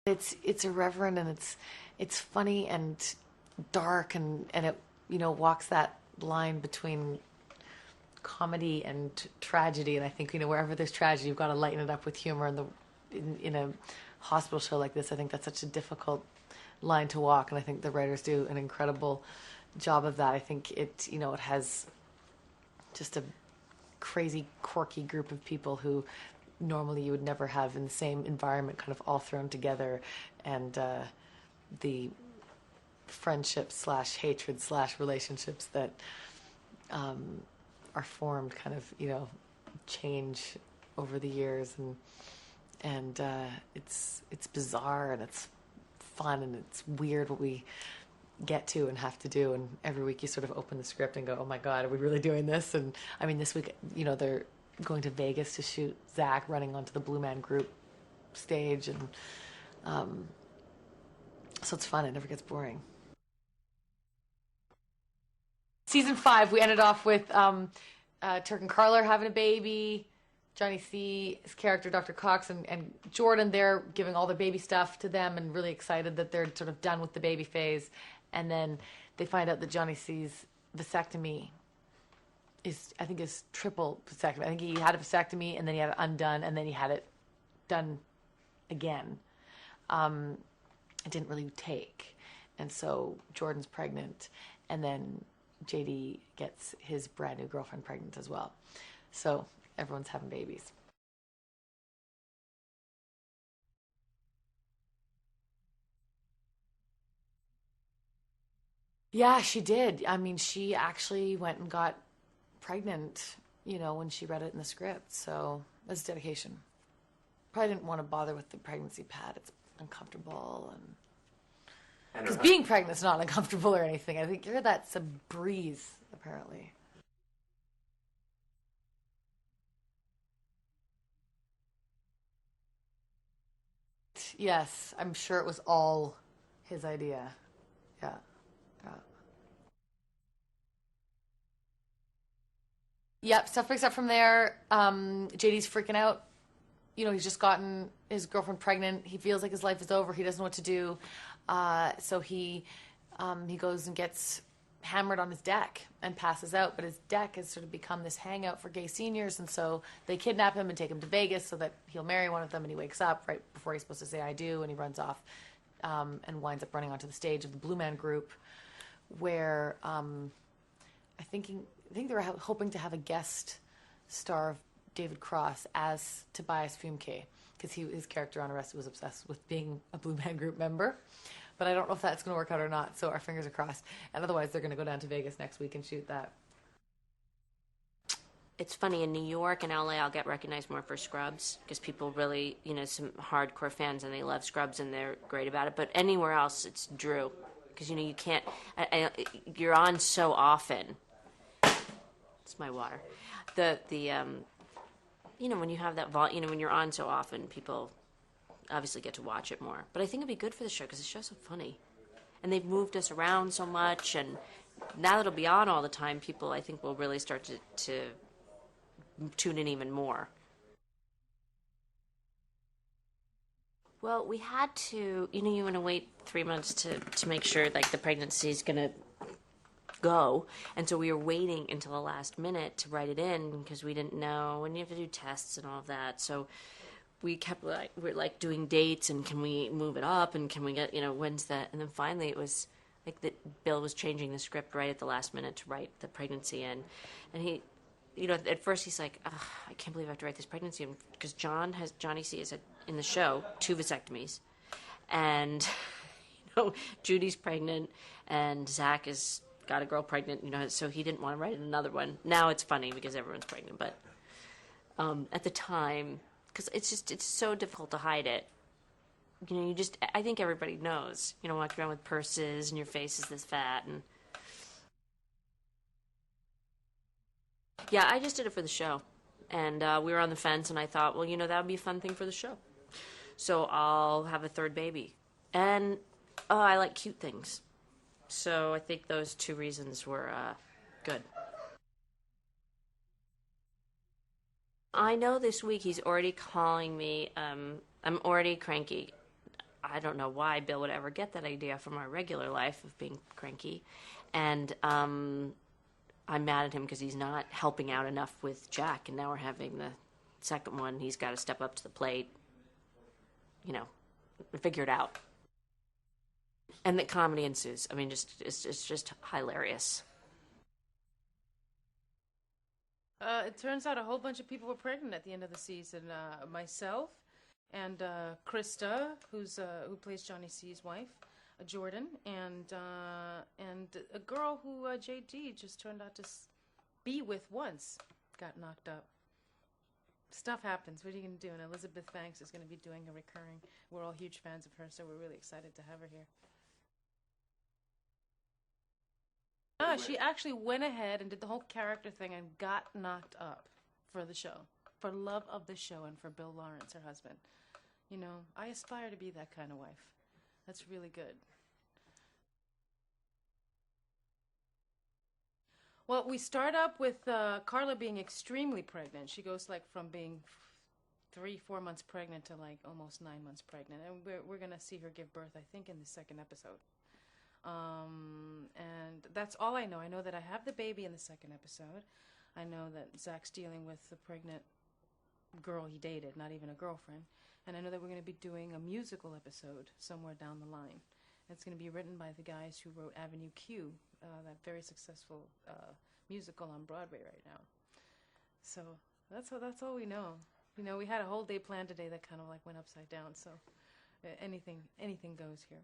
It's irreverent, and it's funny and dark, and it walks that line between comedy and tragedy. And I think wherever there's tragedy, you've got to lighten it up with humor. And in a hospital show like this, I think that's such a difficult line to walk, and I think the writers do an incredible job of that. I think it has just a crazy, quirky group of people who normally you would never have in the same environment, kind of all thrown together, and the friendships slash hatred slash relationships that are formed kind of change over the years, and it's bizarre, and it's fun, and it's weird what we get to and have to do. And every week you sort of open the script and go, oh my God, are we really doing this? And I mean, this week they're going to Vegas to shoot Zach running onto the Blue Man Group stage, and so it's fun. It never gets boring. Season 5, we ended off with Turk and Carla having a baby, Johnny C's character, Dr. Cox, and Jordan, they're giving all the baby stuff to them and really excited that they're sort of done with the baby phase. And then they find out that Johnny C's vasectomy is triple vasectomy. I think he had a vasectomy, and then he had it undone, and then he had it done again. It didn't really take. And so Jordan's pregnant, and then JD gets his brand new girlfriend pregnant as well. So everyone's having babies. Yeah, she did. I mean, she actually went and got pregnant, when she read it in the script. So that's dedication. Probably didn't want to bother with the pregnancy pad. It's uncomfortable, and because being pregnant is not uncomfortable or anything. I think that's a breeze, apparently. Yes, I'm sure it was all his idea. Yeah, yeah. Yep, stuff picks up from there. JD's freaking out. He's just gotten his girlfriend pregnant. He feels like his life is over. He doesn't know what to do. So he goes and gets hammered on his deck and passes out. But his deck has sort of become this hangout for gay seniors. And so they kidnap him and take him to Vegas so that he'll marry one of them. And he wakes up right before he's supposed to say, I do. And he runs off and winds up running onto the stage of the Blue Man Group, where I think they were hoping to have a guest star of David Cross as Tobias Fumke, because his character on Arrested was obsessed with being a Blue Man Group member. But I don't know if that's going to work out or not, so our fingers are crossed. And otherwise, they're going to go down to Vegas next week and shoot that. It's funny, in New York and LA, I'll get recognized more for Scrubs, because people really, some hardcore fans, and they love Scrubs, and they're great about it. But anywhere else, it's Drew, because, you can't, you're on so often. It's my water. When you have that when you're on so often, people obviously get to watch it more. But I think it'd be good for the show, because the show's so funny. And they've moved us around so much, and now that it'll be on all the time, people, I think, will really start to tune in even more. Well, we had to, you want to wait 3 months to make sure, like, the pregnancy is going to go, and so we were waiting until the last minute to write it in, because we didn't know, and you have to do tests and all of that. So we kept we're doing dates, and can we move it up, and can we get, when's that? And then finally it was like that Bill was changing the script right at the last minute to write the pregnancy in, and he, at first he's like, I can't believe I have to write this pregnancy in, because Johnny C has had in the show 2 vasectomies, and Judy's pregnant, and Zach is got a girl pregnant, so he didn't want to write another one. Now it's funny because everyone's pregnant, but at the time, because it's so difficult to hide it. I think everybody knows, walking around with purses and your face is this fat, and yeah, I just did it for the show, and we were on the fence, and I thought, well, that would be a fun thing for the show, so I'll have a 3rd baby, and I like cute things. So I think those 2 reasons were good. I know this week he's already calling me. I'm already cranky. I don't know why Bill would ever get that idea from our regular life of being cranky. And I'm mad at him because he's not helping out enough with Jack, and now we're having the second one. He's got to step up to the plate, you know, figure it out. And the comedy ensues. I mean, it's just hilarious. It turns out a whole bunch of people were pregnant at the end of the season. Myself and Christa, who plays Johnny C's wife, Jordan, and a girl who JD just turned out to be with once, got knocked up. Stuff happens. What are you going to do? And Elizabeth Banks is going to be doing a recurring. We're all huge fans of her, so we're really excited to have her here. She actually went ahead and did the whole character thing and got knocked up for the show, for love of the show and for Bill Lawrence, her husband. You know, I aspire to be that kind of wife. That's really good. Well, we start up with Carla being extremely pregnant. She goes like from being 3-4 months pregnant to like almost 9 months pregnant. And we're going to see her give birth, I think, in the second episode. And that's all I know. I know that I have the baby in the second episode. I know that Zach's dealing with the pregnant girl he dated, not even a girlfriend. And I know that we're going to be doing a musical episode somewhere down the line. It's going to be written by the guys who wrote Avenue Q, that very successful musical on Broadway right now. So that's all we know. You know, we had a whole day planned today that kind of like went upside down. So anything goes here.